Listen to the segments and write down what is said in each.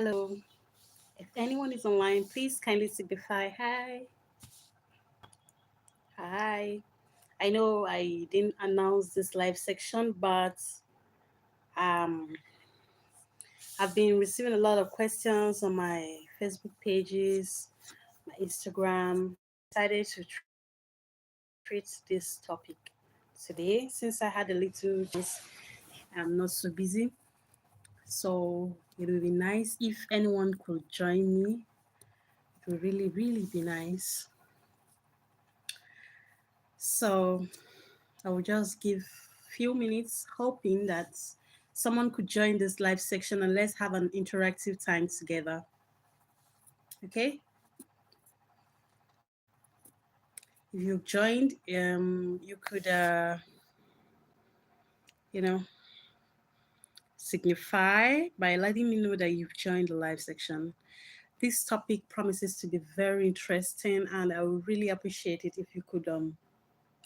Hello. If anyone is online, please kindly signify hi. Hi. I know I didn't announce this live section, but um, I've been receiving a lot of questions on my Facebook pages, my Instagram. Decided to treat this topic today since I had a little chance. I'm not so busy. So it would be nice if anyone could join me. It would really, really be nice. So I will just give few minutes hoping that someone could join this live section and let's have an interactive time together. Okay? If you've joined, you could you know, signify by letting me know that you've joined the live section. This topic promises to be very interesting and I would really appreciate it if you could you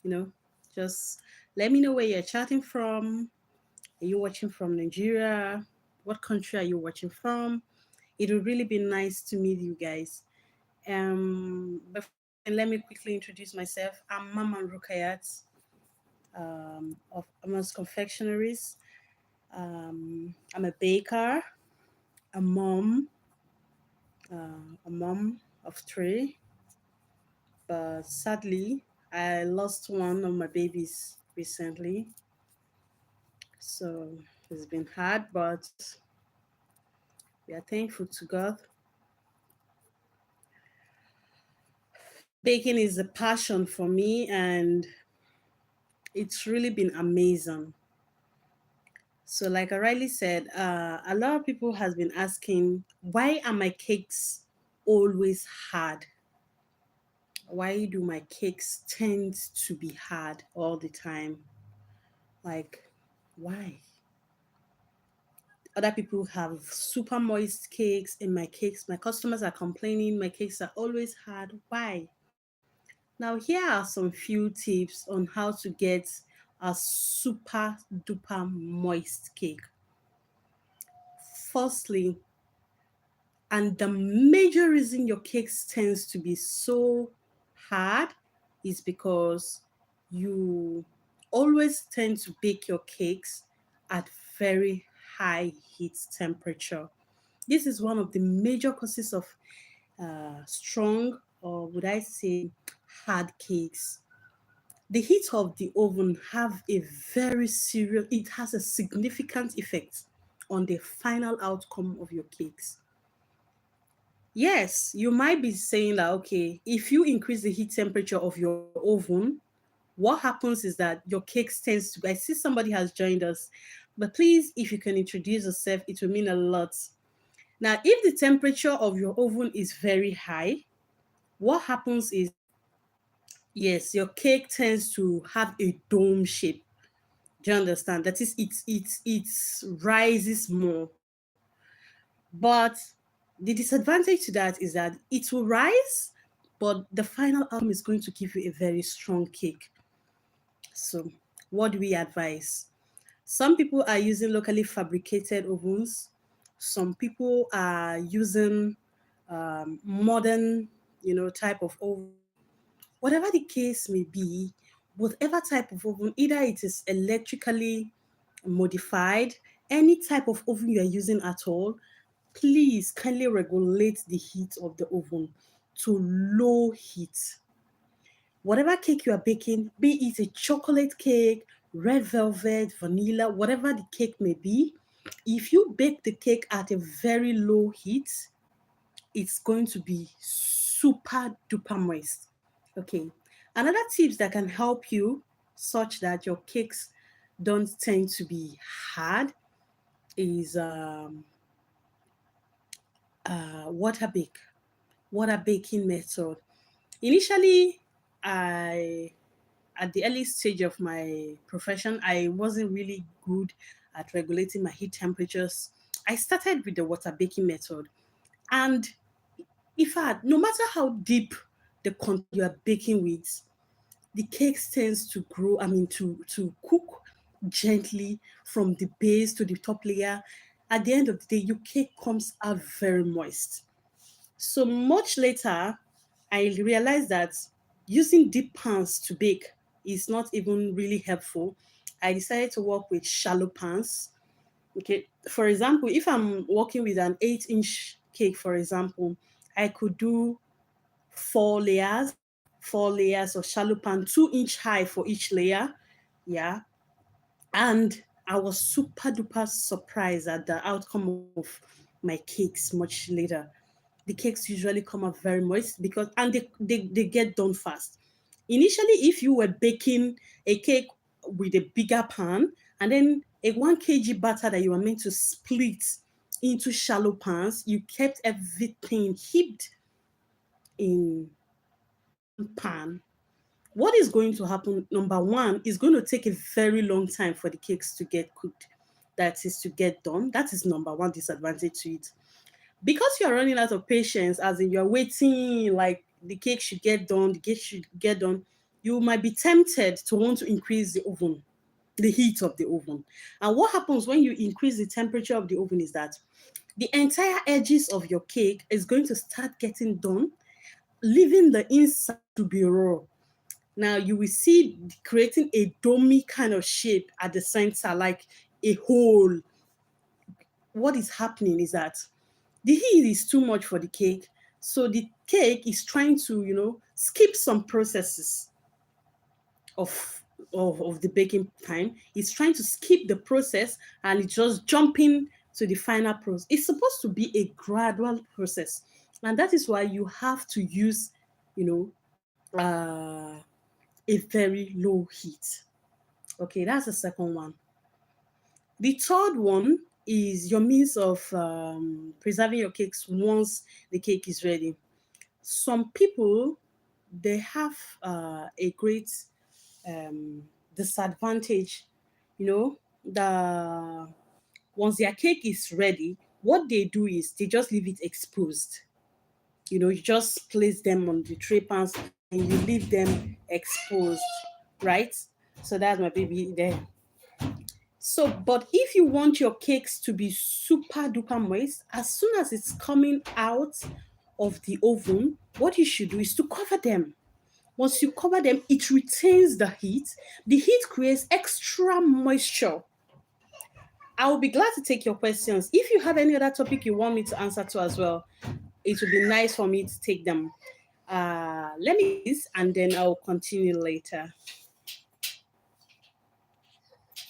know, just let me know where you're chatting from. Are you watching from Nigeria? What country are you watching from? It would really be nice to meet you guys. Before then, let me quickly introduce myself. I'm Mama Rukayat of Amos Confectionaries. I'm a baker, a mom, a mom of three. But sadly, I lost one of my babies recently. So it's been hard, but we are thankful to God. Baking is a passion for me, and it's really been amazing. So, like I rightly said, a lot of people has been asking, why are my cakes always hard? Why do my cakes tend to be hard all the time? Like, why? Other people have super moist cakes in my cakes. My customers are complaining my cakes are always hard. Why? Now, here are some few tips on how to get a super duper moist cake. Firstly, and the major reason your cakes tends to be so hard is because you always tend to bake your cakes at very high heat temperature. This is one of the major causes of strong, or would I say hard cakes. The heat of the oven have a very serious, it has a significant effect on the final outcome of your cakes. Yes, you might be saying that, okay, if you increase the heat temperature of your oven, what happens is that your cakes tends to, I see somebody has joined us, but please, if you can introduce yourself, it will mean a lot. Now, if the temperature of your oven is very high, what happens is, yes, your cake tends to have a dome shape. Do you understand? That is, it rises more. But the disadvantage to that is that it will rise, but the final outcome is going to give you a very strong cake. So, what do we advise? Some people are using locally fabricated ovens. Some people are using modern, type of oven. Whatever the case may be, whatever type of oven, either it is electrically modified, any type of oven you are using at all, please kindly regulate the heat of the oven to low heat. Whatever cake you are baking, be it a chocolate cake, red velvet, vanilla, whatever the cake may be, if you bake the cake at a very low heat, it's going to be super duper moist. Okay. Another tips that can help you such that your cakes don't tend to be hard is water bake, water baking method. Initially, I at the early stage of my profession, I wasn't really good at regulating my heat temperatures. I started with the water baking method, and in fact, no matter how deep the container you are baking with, the cake tends to grow, to cook gently from the base to the top layer. at the end of the day, your cake comes out very moist. So much later, I realized that using deep pans to bake is not even really helpful. I decided to work with shallow pans. Okay, for example, if I'm working with an 8-inch cake, for example, I could do 4 layers, 4 layers of shallow pan, 2 inch high for each layer. Yeah. And I was super duper surprised at the outcome of my cakes much later. The cakes usually come out very moist because and they get done fast. Initially, if you were baking a cake with a bigger pan and then a 1 kg batter that you were meant to split into shallow pans, you kept everything heaped in one pan. What is going to happen? Number one, is going to take a very long time for the cakes to get cooked. That is to get done. That is number one disadvantage to it. Because you're running out of patience, as in you're waiting, like the cake should get done, the cake should get done, you might be tempted to want to increase the oven, the heat of the oven. And what happens when you increase the temperature of the oven is that the entire edges of your cake is going to start getting done, leaving the inside to be raw. Now you will see creating a domey kind of shape at the center, like a hole. What is happening is that the heat is too much for the cake. So the cake is trying to, skip some processes of, of the baking time. It's trying to skip the process and it's just jumping to the final process. It's supposed to be a gradual process. And that is why you have to use, you a very low heat. Okay, that's the second one. The third one is your means of preserving your cakes once the cake is ready. Some people, they have a great disadvantage. The once their cake is ready, what they do is they just leave it exposed. You just place them on the tray pans and you leave them exposed, right? So that's my baby there. So, but if you want your cakes to be super duper moist, as soon as it's coming out of the oven, what you should do is to cover them. Once you cover them, it retains the heat. The heat creates extra moisture. I will be glad to take your questions. If you have any other topic you want me to answer to as well, it would be nice for me to take them. Let me and then I'll continue later.